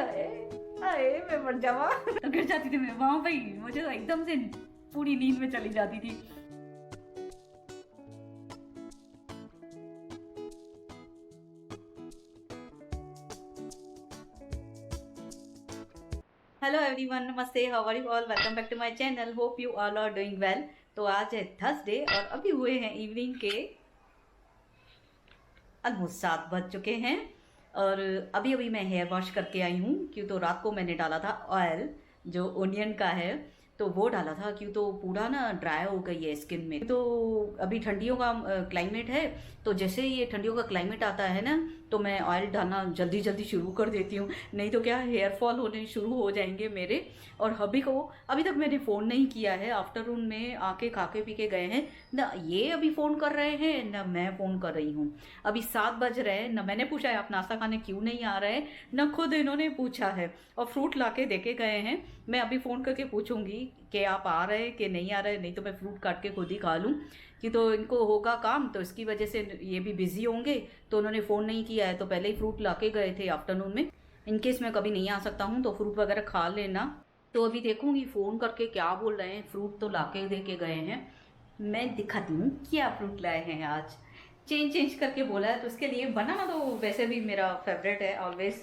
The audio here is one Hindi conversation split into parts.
हाय हाय मैं मर जावा। तो गिर जाती थी मैं वहां पे ही, मुझे तो एकदम से पूरी नींद में चली जाती थी। हेलो एवरीवन, नमस्ते, how are you all, welcome back to my channel, hope you all are doing well. तो आज है थर्सडे और अभी हुए हैं इवनिंग के ऑलमोस्ट 7 बज चुके हैं। और अभी अभी मैं हेयर वॉश करके आई हूँ, क्यों तो रात को मैंने डाला था ऑयल जो ओनियन का है, तो वो डाला था, क्यों तो पूरा ना ड्राई हो गई है स्किन में। तो अभी ठंडियों का क्लाइमेट है, तो जैसे ये ठंडियों का क्लाइमेट आता है ना, तो मैं ऑयल डालना जल्दी जल्दी शुरू कर देती हूँ, नहीं तो क्या हेयर फॉल होने शुरू हो जाएंगे मेरे। और हबी को अभी तक मैंने फ़ोन नहीं किया है, आफ्टरनून में आके खाके पी के गए हैं ना, ये अभी फ़ोन कर रहे हैं ना मैं फ़ोन कर रही हूँ। अभी 7 बज रहे हैं ना, मैंने पूछा है आप नाश्ता खाने क्यों नहीं आ रहे, ना खुद इन्होंने पूछा है, और फ्रूट ला के देके गए हैं। मैं अभी फ़ोन करके पूछूंगी कि आप आ रहे हैं कि नहीं आ रहे, नहीं तो मैं फ्रूट काट के खुद ही खा लूँ, कि तो इनको होगा काम, तो इसकी वजह से ये भी बिजी होंगे। तो उन्होंने फ़ोन नहीं किया है, तो पहले ही फ्रूट ला के गए थे आफ्टरनून में। इनकेस मैं कभी नहीं आ सकता हूँ तो फ्रूट वगैरह खा लेना। तो अभी देखूंगी फ़ोन करके क्या बोल रहे हैं। फ्रूट तो ला के दे के गए हैं, मैं दिखाती हूँ क्या फ्रूट लाए हैं आज। चेंज चेंज करके बोला है, तो उसके लिए बनाना तो वैसे भी मेरा फेवरेट है ऑलवेज।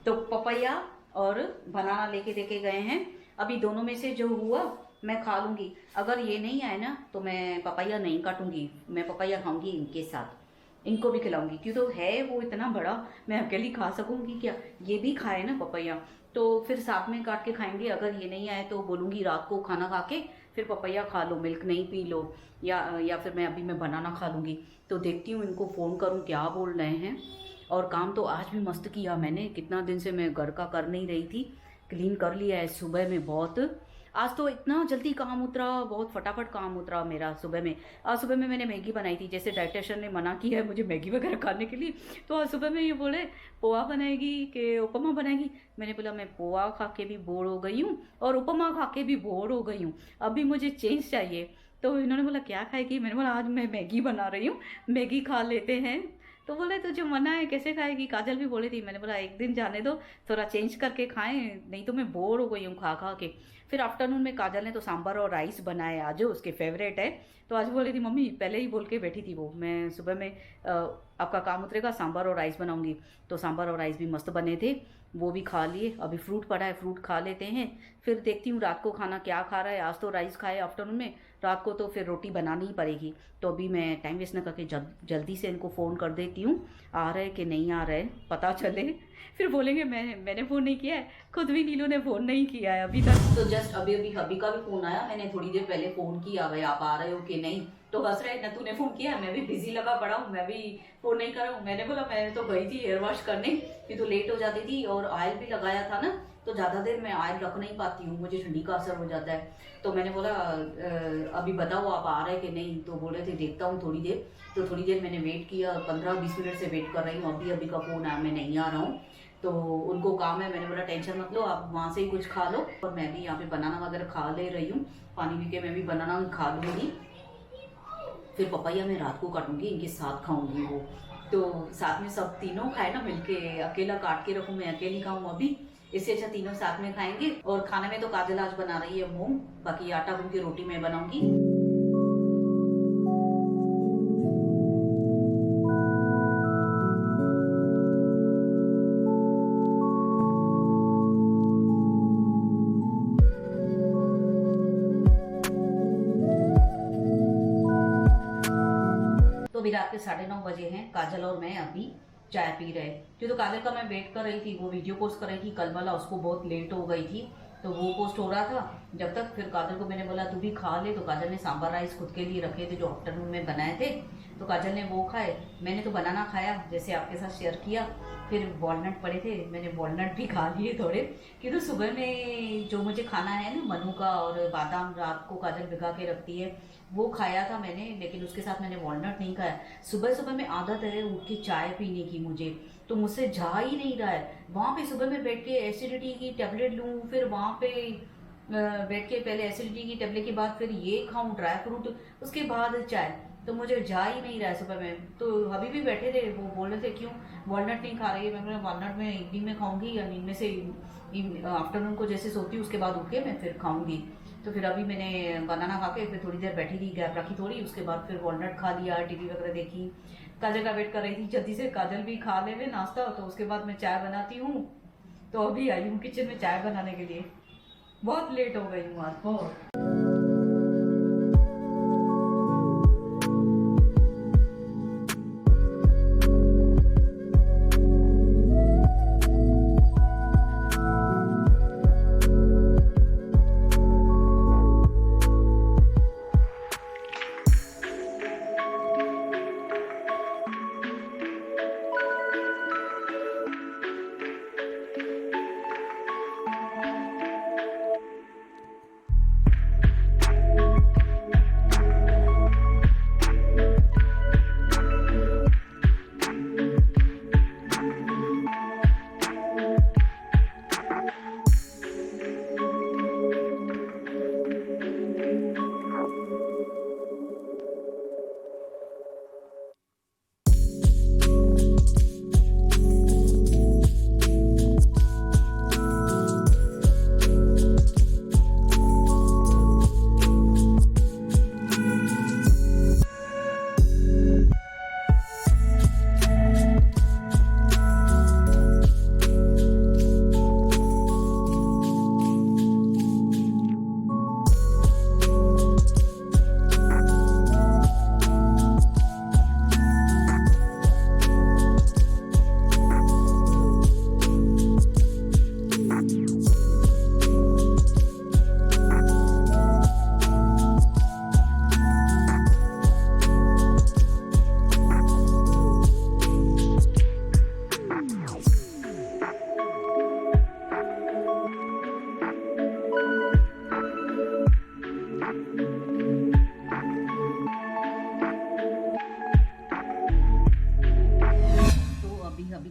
तो पपैया और बनाना लेके देके गए हैं। अभी दोनों में से जो हुआ मैं खा लूंगी, अगर ये नहीं आए ना तो मैं पपैया नहीं काटूंगी, मैं पपैया खाऊंगी इनके साथ, इनको भी खिलाऊंगी, क्यों तो है वो इतना बड़ा, मैं अकेली खा सकूंगी क्या, ये भी खाए ना पपैया, तो फिर साथ में काट के खाएंगे। अगर ये नहीं आए तो बोलूंगी रात को खाना खा के फिर पपैया खा लो, मिल्क नहीं पी लो, या फिर मैं बनाना खा लूंगी। तो देखती हूँ इनको फ़ोन करूँ क्या बोल रहे हैं। और काम तो आज भी मस्त किया मैंने, कितना दिन से मैं घर का कर नहीं रही थी, क्लीन कर लिया है सुबह में बहुत। आज तो इतना जल्दी काम उतरा, बहुत फटाफट काम उतरा मेरा सुबह में। आज सुबह में मैंने मैगी बनाई थी, जैसे डाइटिशियन ने मना किया है मुझे मैगी वगैरह खाने के लिए, तो आज सुबह में ये बोले पोहा बनाएगी कि उपमा बनाएगी। मैंने बोला मैं पोहा खा के भी बोर हो गई हूँ और उपमा खा के भी बोर हो गई हूँ, अभी मुझे चेंज चाहिए। तो इन्होंने बोला क्या खाएगी, मैंने बोला आज मैं मैगी बना रही हूँ, मैगी खा लेते हैं। तो बोले तुझे मना है कैसे खाएगी, काजल भी बोली थी, मैंने बोला एक दिन जाने दो, थोड़ा चेंज करके खाएं, नहीं तो मैं बोर हो गई हूँ खा खा के। फिर आफ्टरनून में काजल ने तो सांभर और राइस बनाए आज, उसके फेवरेट है। तो आज बोली थी मम्मी, पहले ही बोल के बैठी थी वो, मैं सुबह में आपका काम उतरेगा सांभर और राइस बनाऊंगी, तो सांभर और राइस भी मस्त बने थे, वो भी खा लिए। अभी फ्रूट पड़ा है, फ्रूट खा लेते हैं, फिर देखती हूँ रात को खाना क्या खा रहा है। आज तो राइस खाए आफ्टरनून में, रात को तो फिर रोटी बनानी ही पड़ेगी। तो अभी मैं टाइम वेस्ट न करके जल्दी से इनको फ़ोन कर देती हूँ, आ रहे कि नहीं आ रहे पता चले, फिर बोलेंगे मैंने फ़ोन नहीं किया है, खुद भी नीलू ने फ़ोन नहीं किया है अभी तक। तो जस्ट अभी अभी हबी का भी फ़ोन आया, मैंने थोड़ी देर पहले फ़ोन किया, भाई आप आ रहे हो कि नहीं, तो हंस रहे न तूने फ़ोन किया, मैं भी बिजी लगा पड़ा हूँ, मैं भी फ़ोन नहीं कर रहा हूँ। मैंने बोला मैं तो गई थी हेयर वॉश करने, फिर तो लेट हो जाती थी, और ऑयल भी लगाया था ना, तो ज़्यादा देर मैं ऑयल रख नहीं पाती हूँ, मुझे ठंडी का असर हो जाता है। तो मैंने बोला अभी बताओ आप आ रहे कि नहीं, तो बोल रहे थे देखता हूँ थोड़ी देर। तो थोड़ी देर मैंने वेट किया, 15-20 मिनट से वेट कर रही हूँ, अभी अभी का फ़ोन आया, मैं नहीं आ रहा हूँ। तो उनको काम है, मैंने बोला टेंशन मत लो, आप वहाँ से ही कुछ खा लो, और मैं भी यहाँ पे बनाना वगैरह खा ले रही हूँ, पानी पी के मैं भी बनाना खा लूँगी। फिर पपैया मैं रात को काटूंगी, इनके साथ खाऊंगी वो, तो साथ में सब तीनों खाए ना मिलके, अकेला काट के रखूं मैं अकेली खाऊं अभी, इससे अच्छा तीनों साथ में खाएंगे। और खाने में तो काजल आज बना रही है मूंग, बाकी आटा गूंद के रोटी मैं बनाऊंगी। तो अभी रात के 9:30 बजे हैं, काजल और मैं अभी चाय पी रहे, क्योंकि तो काजल का मैं वेट कर रही थी, वो वीडियो पोस्ट कर रही थी कल वाला, उसको बहुत लेट हो गई थी, तो वो पोस्ट हो रहा था जब तक। फिर काजल को मैंने बोला तू भी खा ले, तो काजल ने सांभर राइस खुद के लिए रखे थे जो आफ्टरनून में बनाए थे, तो काजल ने वो खाए, मैंने तो बनाना खाया जैसे आपके साथ शेयर किया। फिर वॉलनट पड़े थे, मैंने वॉलनट भी खा लिए थोड़े, क्योंकि तो सुबह में जो मुझे खाना है ना मनु का, और बादाम रात को काजल भिगा के रखती है, वो खाया था मैंने, लेकिन उसके साथ मैंने वॉलनट नहीं खाया। सुबह सुबह में आदत है उठ के चाय पीने की मुझे, तो मुझसे जा ही नहीं रहा है। वहाँ पे सुबह में बैठ के एसिडिटी की टेबलेट लूँ, फिर वहाँ पे बैठ के पहले एसिडिटी की टेबलेट के बाद फिर ये खाऊं ड्राई फ्रूट, उसके बाद चाय, तो मुझे जा ही नहीं रहा है सुबह में। तो अभी भी बैठे थे, वो बोल रहे थे क्यों वॉलनट नहीं खा रही है। मैं वॉलनट में इवनिंग में खाऊंगी या इनमें से आफ्टरनून को जैसे सोती हूँ उसके बाद उठ के मैं फिर खाऊंगी। तो फिर अभी मैंने बनाना खा के फिर थोड़ी देर बैठी थी, गैप रखी थोड़ी, उसके बाद फिर वॉलनट खा लिया, टीवी वगैरह देखी। काजल का वेट कर रही थी जल्दी से, काजल भी खा ले नाश्ता, तो उसके बाद मैं चाय बनाती हूँ। तो अभी आई हूँ किचन में चाय बनाने के लिए, बहुत लेट हो गई हूँ आज बहुत।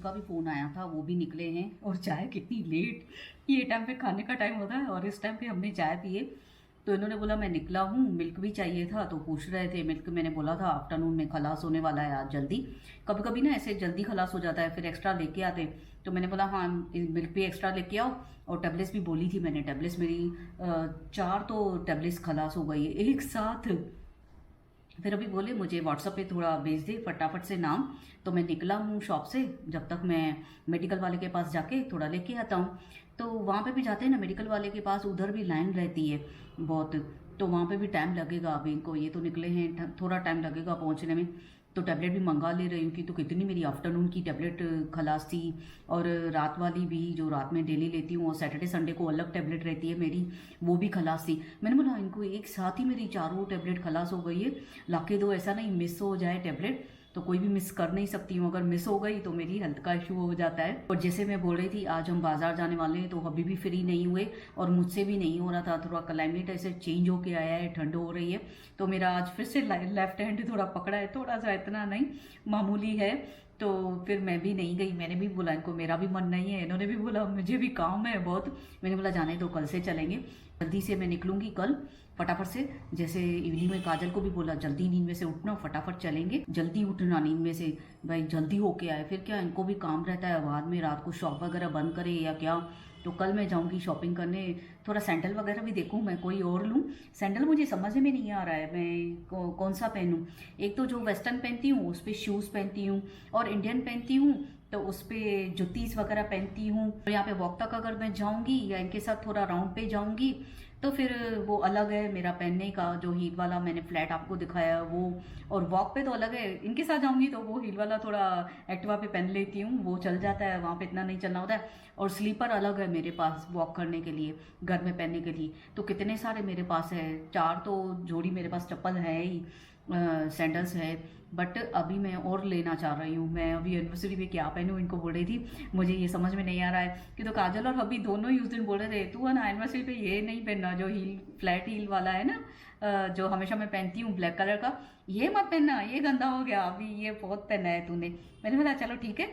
का भी फ़ोन आया था, वो भी निकले हैं। और चाय कितनी लेट, ये टाइम पे खाने का टाइम होता है और इस टाइम पे हमने चाय पिए। तो इन्होंने बोला मैं निकला हूँ, मिल्क भी चाहिए था, तो पूछ रहे थे मिल्क। मैंने बोला था आफ्टरनून में खलास होने वाला है आज जल्दी, कभी कभी ना ऐसे जल्दी खलास हो जाता है, फिर एक्स्ट्रा लेके आते। तो मैंने बोला हाँ मिल्क भी एक्स्ट्रा लेके आओ, और टेबलेट्स भी बोली थी मैंने। टेबलेट्स मेरी 4 तो टेबलेट्स खलास हो गई है एक साथ। फिर अभी बोले मुझे व्हाट्सएप पे थोड़ा भेज दे फटाफट से नाम। तो मैं निकला हूँ शॉप से, जब तक मैं मेडिकल वाले के पास जाके थोड़ा लेके आता हूँ। तो वहाँ पे भी जाते हैं ना मेडिकल वाले के पास, उधर भी लाइन रहती है बहुत, तो वहाँ पे भी टाइम लगेगा। अभी इनको ये तो निकले हैं, थोड़ा टाइम लगेगा पहुँचने में। तो टैबलेट भी मंगा ले रही हूँ कि तो कितनी मेरी आफ्टरनून की टैबलेट खलास थी, और रात वाली भी जो रात में डेली लेती हूँ, और सैटरडे संडे को अलग टैबलेट रहती है मेरी, वो भी खलास थी। मैंने बोला इनको एक साथ ही मेरी चारों टैबलेट खलास हो गई है, लाके दो, ऐसा नहीं मिस हो जाए टैबलेट। तो कोई भी मिस कर नहीं सकती हूँ, अगर मिस हो गई तो मेरी हेल्थ का इशू हो जाता है। और जैसे मैं बोल रही थी आज हम बाजार जाने वाले हैं, तो अभी भी फ्री नहीं हुए, और मुझसे भी नहीं हो रहा था। थोड़ा क्लाइमेट ऐसे चेंज होके आया है, ठंड हो रही है, तो मेरा आज फिर से लेफ्ट हैंड थोड़ा पकड़ा है, थोड़ा सा, इतना नहीं, मामूली है। तो फिर मैं भी नहीं गई, मैंने भी बोला इनको मेरा भी मन नहीं है, इन्होंने भी बोला मुझे भी काम है बहुत। मैंने बोला जाने दो, कल से चलेंगे, जल्दी से मैं निकलूंगी कल फटाफट से। जैसे इवनिंग में काजल को भी बोला जल्दी नींद में से उठना, फटाफट चलेंगे, जल्दी उठना नींद में से भाई, जल्दी होके आए, फिर क्या इनको भी काम रहता है बाद में, रात को शॉप वगैरह बंद करे या क्या। तो कल मैं जाऊंगी शॉपिंग करने, थोड़ा सैंडल वगैरह भी देखूं, मैं कोई और लूं। सैंडल मुझे समझ में नहीं आ रहा है मैं कौन सा पहनूं। एक तो जो वेस्टर्न पहनती हूँ उस पर शूज़ पहनती हूँ, और इंडियन पहनती हूँ तो उस पर जुत्तीस वगैरह पहनती हूँ। और यहाँ पे वॉक तक अगर मैं जाऊँगी या इनके साथ थोड़ा राउंड पे जाऊँगी तो फिर वो अलग है मेरा पहनने का, जो हील वाला मैंने फ्लैट आपको दिखाया वो। और वॉक पे तो अलग है, इनके साथ जाऊंगी तो वो हील वाला थोड़ा एक्टिवा पे पहन लेती हूँ, वो चल जाता है, वहाँ पे इतना नहीं चलना होता है। और स्लीपर अलग है मेरे पास वॉक करने के लिए, घर में पहनने के लिए। तो कितने सारे मेरे पास है, 4 तो जोड़ी मेरे पास चप्पल है ही, सैंडल्स है। बट अभी मैं और लेना चाह रही हूँ। मैं अभी यूनिवर्सिटी में क्या पहनूँ, इनको बोल रही थी मुझे ये समझ में नहीं आ रहा है कि, तो काजल और अभी दोनों ही उस दिन बोल रहे थे तू है ना यूनिवर्सिटी पे ये नहीं पहनना, जो हील फ्लैट हील वाला है ना, जो हमेशा मैं पहनती हूँ ब्लैक कलर का, ये मत पहनना, ये गंदा हो गया, अभी ये बहुत पहना है तूने। मैंने बोला चलो ठीक है,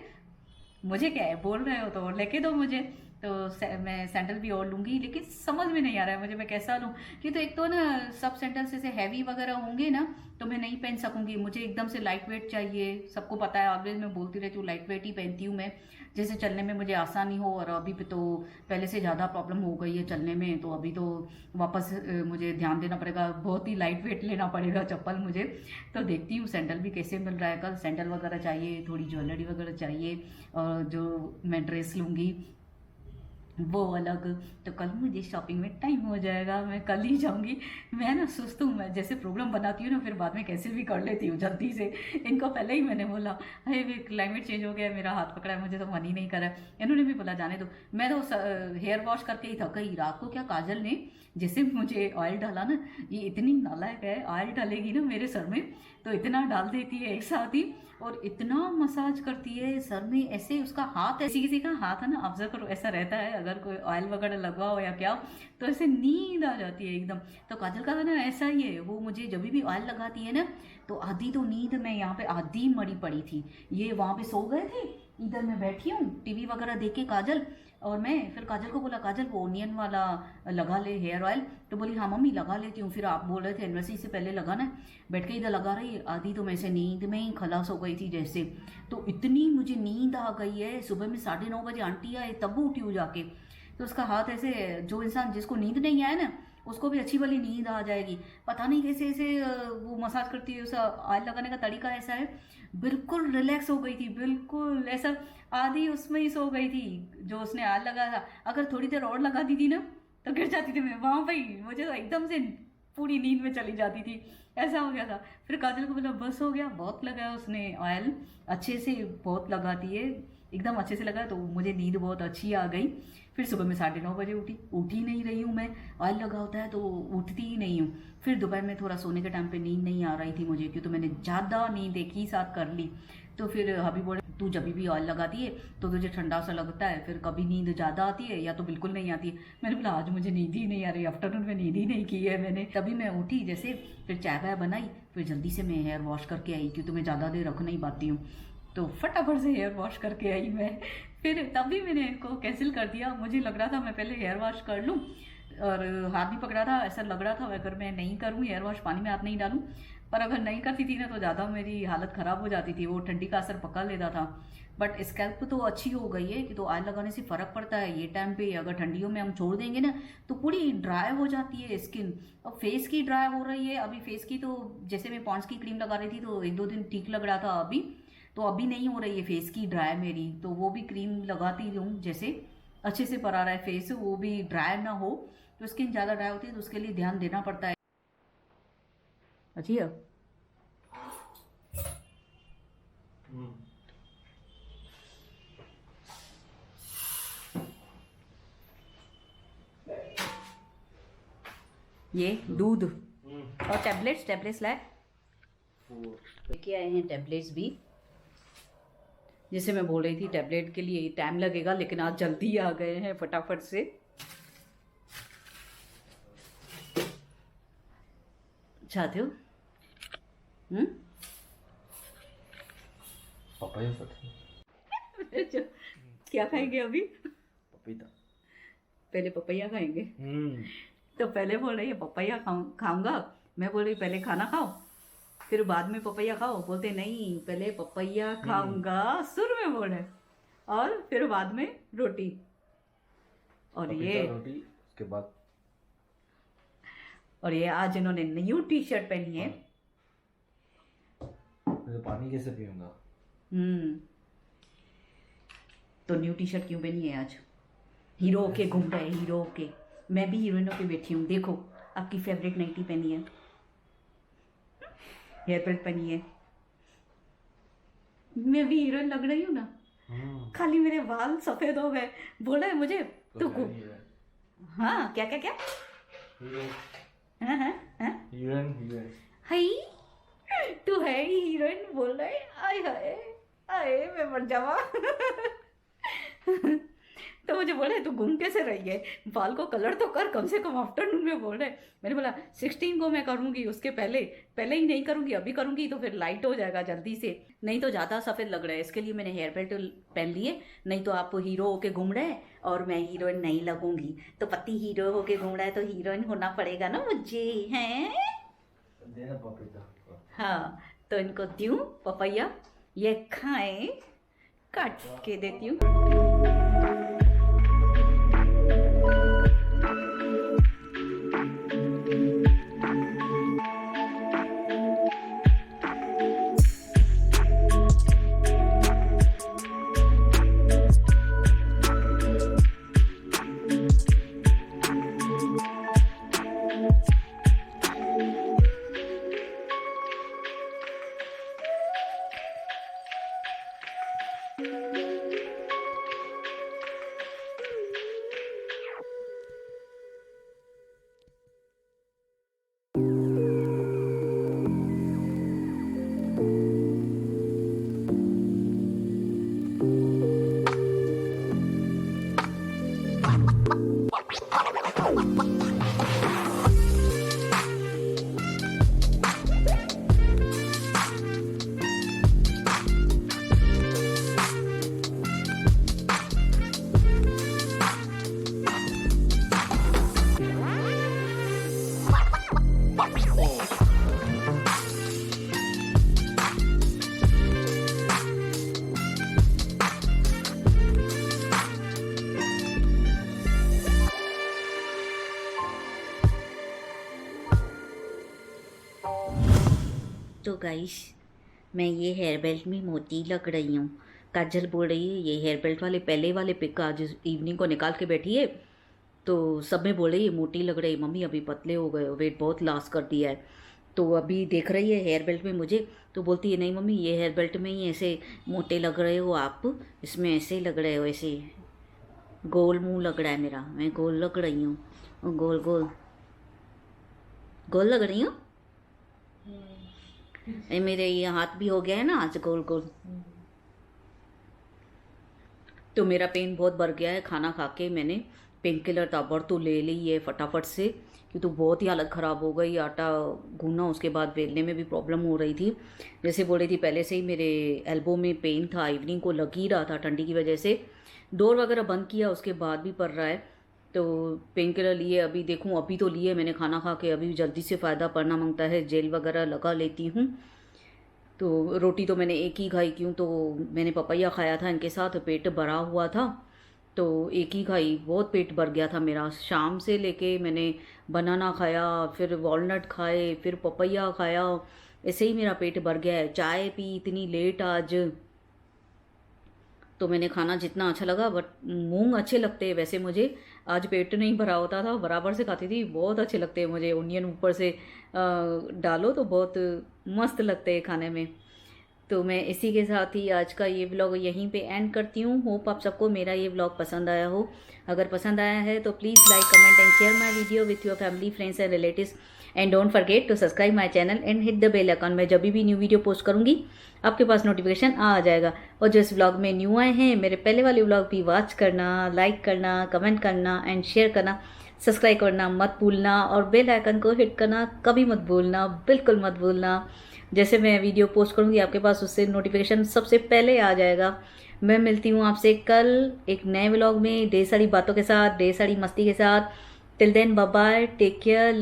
मुझे क्या है, बोल रहे हो तो लेके दो मुझे। मैं सैंडल भी और लूँगी, लेकिन समझ में नहीं आ रहा है मुझे मैं कैसा लूँ। कि तो एक तो ना सब सैंडल से हैवी वगैरह होंगे ना तो मैं नहीं पहन सकूंगी, मुझे एकदम से लाइट वेट चाहिए। सबको पता है, ऑलवेज मैं बोलती रहती हूँ लाइट वेट ही पहनती हूँ मैं, जैसे चलने में मुझे आसानी हो। और अभी पे तो पहले से ज़्यादा प्रॉब्लम हो गई है चलने में, तो अभी तो वापस मुझे ध्यान देना पड़ेगा, बहुत ही लाइट वेट लेना पड़ेगा चप्पल मुझे। तो देखती हूँ सैंडल भी कैसे मिल रहा है, कल सैंडल वगैरह चाहिए, थोड़ी ज्वेलरी वगैरह चाहिए, और जो मैं ड्रेस लूँगी वो अलग। तो कल मुझे शॉपिंग में टाइम हो जाएगा, मैं कल ही जाऊंगी। मैं ना सुस्त हूँ, मैं जैसे प्रोग्राम बनाती हूँ ना फिर बाद में कैसे भी कर लेती हूँ जल्दी से। इनको पहले ही मैंने बोला अरे वे क्लाइमेट चेंज हो गया, मेरा हाथ पकड़ा है, मुझे तो मन ही नहीं कर रहा है। इन्होंने भी बोला जाने दो। मैं तो हेयर वॉश करके ही थक गई रात को। क्या काजल ने जैसे मुझे ऑयल डाला ना, ये इतनी नालायक है, ऑयल डालेगी ना मेरे सर में तो इतना डाल देती है एक साथ ही, और इतना मसाज करती है सर में ऐसे। उसका हाथ ऐसी, किसी का हाथ है ना ऑब्जर्व करो ऐसा रहता है, अगर कोई ऑयल वगैरह लगवा हो या क्या हो तो ऐसे नींद आ जाती है एकदम। तो काजल का ना ऐसा ही है, वो मुझे जब भी ऑयल लगाती है ना तो आधी तो नींद, मैं यहाँ पे आधी मरी पड़ी थी, ये वहाँ पे सो गए थे, इधर मैं बैठी हूँ टीवी वगैरह देख के काजल। और मैं फिर काजल को बोला काजल वो ओनियन वाला लगा ले हेयर ऑयल, तो बोली हाँ मम्मी लगा लेती हूँ। फिर आप बोल रहे थे एनिवर्सरी से पहले लगाना है, बैठ के इधर लगा रही, आधी तो मैं से नींद में ही खलास हो गई थी जैसे। तो इतनी मुझे नींद आ गई है, सुबह में 9:30 बजे आंटी आए तब उठी हूँ जाके। तो उसका हाथ ऐसे, जो इंसान जिसको नींद नहीं आए ना उसको भी अच्छी वाली नींद आ जाएगी। पता नहीं कैसे ऐसे वो मसाज करती है, उसका ऑयल लगाने का तरीका ऐसा है। बिल्कुल रिलैक्स हो गई थी, बिल्कुल ऐसा आधी उसमें ही सो गई थी जो उसने ऑयल लगाया था। अगर थोड़ी देर और लगा दी थी ना तो गिर जाती थी मैं वहां पर ही, मुझे तो एकदम से पूरी नींद में चली जाती थी, ऐसा हो गया था। फिर काजल को बोला बस हो गया, बहुत लगाया उसने ऑयल, अच्छे से बहुत लगाती है, एकदम अच्छे से लगा, तो मुझे नींद बहुत अच्छी आ गई। फिर सुबह में 9:30 बजे उठ ही नहीं रही हूँ मैं, ऑयल लगा होता है तो उठती ही नहीं हूँ। फिर दोपहर में थोड़ा सोने के टाइम पे नींद नहीं आ रही थी मुझे, क्योंकि तो मैंने ज़्यादा नींद एक ही साथ कर ली। तो फिर हबी बोले तू जब भी ऑयल लगाती है तो तुझे ठंडा सा लगता है, फिर कभी नींद ज़्यादा आती है या तो बिल्कुल नहीं आती है। मैंने बोला आज मुझे नींद ही नहीं आ रही, आफ्टरनून में नींद ही नहीं की है मैंने। तभी मैं उठी जैसे, फिर चाय वाय बनाई, फिर जल्दी से मैं हेयर वॉश करके आई, क्योंकि मैं ज़्यादा देर रख नहीं पाती हूँ। तो फटाफट से हेयर वॉश करके आई मैं। फिर तभी मैंने इनको कैंसिल कर दिया, मुझे लग रहा था मैं पहले हेयर वॉश कर लूँ, और हाथ भी पकड़ा था, ऐसा लग रहा था अगर मैं नहीं करूँ हेयर वॉश, पानी में हाथ नहीं डालूँ, पर अगर नहीं करती थी ना तो ज़्यादा मेरी हालत ख़राब हो जाती थी, वो ठंडी का असर पकड़ लेता था। बट स्कैल्प तो अच्छी हो गई है कि तो ऑयल लगाने से फ़र्क पड़ता है ये टाइम पे। अगर ठंडियों में हम छोड़ देंगे ना तो पूरी ड्राई हो जाती है स्किन। अब फेस की ड्राई हो रही है अभी, फेस की तो जैसे मैं पॉन्ड्स की क्रीम लगा रही थी तो 1-2 दिन ठीक लग रहा था, अभी तो अभी नहीं हो रही है फेस की ड्राई मेरी, तो वो भी क्रीम लगाती हूँ जैसे अच्छे से पर आ रहा है फेस, वो भी ड्राई ना हो। तो स्किन ज़्यादा ड्राई होती है तो उसके लिए ध्यान देना पड़ता है। अच्छी है। ये दूध और टैबलेट्स लाए, लेके आए हैं टैबलेट्स भी। जैसे मैं बोल रही थी टैबलेट के लिए टाइम लगेगा, लेकिन आज जल्दी आ गए हैं फटाफट से। चाहते हो पपाया क्या खाएंगे अभी? पपीता। पहले पपैया खाएंगे। तो पहले बोल रही है पपैया खाऊंगा, मैं बोल रही पहले खाना खाओ फिर बाद में पपैया खाओ। बोलते नहीं पहले पपैया खाऊंगा, सुर में बोले, और फिर बाद में रोटी। और ये रोटी उसके बाद। और ये आज इन्होंने न्यू टी शर्ट पहनी है। तो पानी कैसे पीऊंगा? तो न्यू टी शर्ट क्यों पहनी है आज? हीरो के घूम रहे, हीरो के। मैं भी हीरोइनों पे बैठी हूँ, देखो आपकी फेवरेट नाइटी पहनी है, हेयर बेल्ट पहनी है, मैं भी हीरोइन लग रही हूँ ना। खाली मेरे बाल सफेद हो गए, बोला है मुझे तो हाँ क्या क्या क्या हीरोइन हाई तू है हीरोइन बोल रहे, आए हाय आए मैं मर जावा। तो मुझे बोले तू घूम कैसे रही है, बाल को कलर तो कर कम से कम, आफ्टरनून में बोल रहे। मैंने बोला 16 को मैं करूँगी, उसके पहले पहले ही नहीं करूँगी, अभी करूँगी तो फिर लाइट हो जाएगा जल्दी से, नहीं तो ज़्यादा सफ़ेद लग रहा है, इसके लिए मैंने हेयर बेल्ट पहन लिए। नहीं तो आप हीरो होके घूम रहे हैं और मैं हीरोइन नहीं लगूंगी, तो पति हीरो होके घूम रहा है तो हीरोइन होना पड़ेगा ना मुझे, हैं? देना पपीता। हाँ, तो इनको दूँ पपैया, ये खाएं, काट के देती हूँ। तो गाइस, मैं ये हेयर बेल्ट में मोटी लग रही हूँ। काजल बोल रही है ये हेयर बेल्ट वाले पहले वाले पिक आज इवनिंग को निकाल के बैठी है, तो सब में बोल रही है मोटी लग रही है मम्मी, अभी पतले हो गए हो, वेट बहुत लॉस कर दिया है। तो अभी देख रही है हेयर बेल्ट में मुझे, तो बोलती है नहीं मम्मी ये हेयर बेल्ट में ही ऐसे मोटे लग रहे हो आप, इसमें ऐसे ही लग रहे हो, ऐसे गोल मुँह लग रहा है मेरा, मैं गोल लग रही हूँ, गोल गोल गोल लग रही हूँ। मेरे ये हाथ भी हो गया है ना आज गोल गोल। तो मेरा पेन बहुत बढ़ गया है, खाना खा के मैंने पेन किलर ताबड़ तो ले ली है फटाफट से, क्योंकि तो बहुत ही हालत ख़राब हो गई, आटा गूंना उसके बाद बेलने में भी प्रॉब्लम हो रही थी। जैसे बोल रही थी पहले से ही मेरे एल्बो में पेन था, इवनिंग को लग ही रहा था ठंडी की वजह से, डोर वगैरह बंद किया उसके बाद भी पड़ रहा है। तो पेन किलर लिए, अभी देखूँ अभी तो लिए मैंने खाना खा के, अभी जल्दी से फ़ायदा पड़ना मांगता है, जेल वगैरह लगा लेती हूँ। तो रोटी तो मैंने एक ही खाई, क्यों तो मैंने पपैया खाया था इनके साथ, पेट भरा हुआ था तो एक ही खाई, बहुत पेट भर गया था मेरा। शाम से लेके मैंने बनाना खाया, फिर वॉलनट खाए, फिर पपैया खाया, ऐसे ही मेरा पेट भर गया है। चाय पी इतनी लेट आज, तो मैंने खाना जितना अच्छा लगा, बट मूंग अच्छे लगते हैं वैसे मुझे, आज पेट नहीं भरा होता था, बराबर से खाती थी, बहुत अच्छे लगते हैं मुझे, ओनियन ऊपर से डालो तो बहुत मस्त लगते हैं खाने में। तो मैं इसी के साथ ही आज का ये व्लॉग यहीं पे एंड करती हूँ। होप आप सबको मेरा ये व्लॉग पसंद आया हो। अगर पसंद आया है तो please like, comment and share my video with your family, friends and relatives, and don't forget to subscribe my channel and hit the bell icon. मैं जब भी न्यू वीडियो पोस्ट करूँगी आपके पास नोटिफिकेशन आ जाएगा। और जो इस व्लॉग में न्यू आए हैं, मेरे पहले वाले व्लॉग भी वॉच करना, लाइक करना, कमेंट करना एंड शेयर करना, सब्सक्राइब करना मत भूलना, और बेल आइकन को हिट करना कभी मत भूलना, बिल्कुल मत भूलना। जैसे मैं वीडियो पोस्ट करूँगी आपके पास उससे नोटिफिकेशन सबसे पहले आ जाएगा। मैं मिलती हूँ आपसे कल एक नए व्लॉग में, ढेर सारी बातों के साथ, ढेर सारी मस्ती के साथ। Till then bye bye, take care.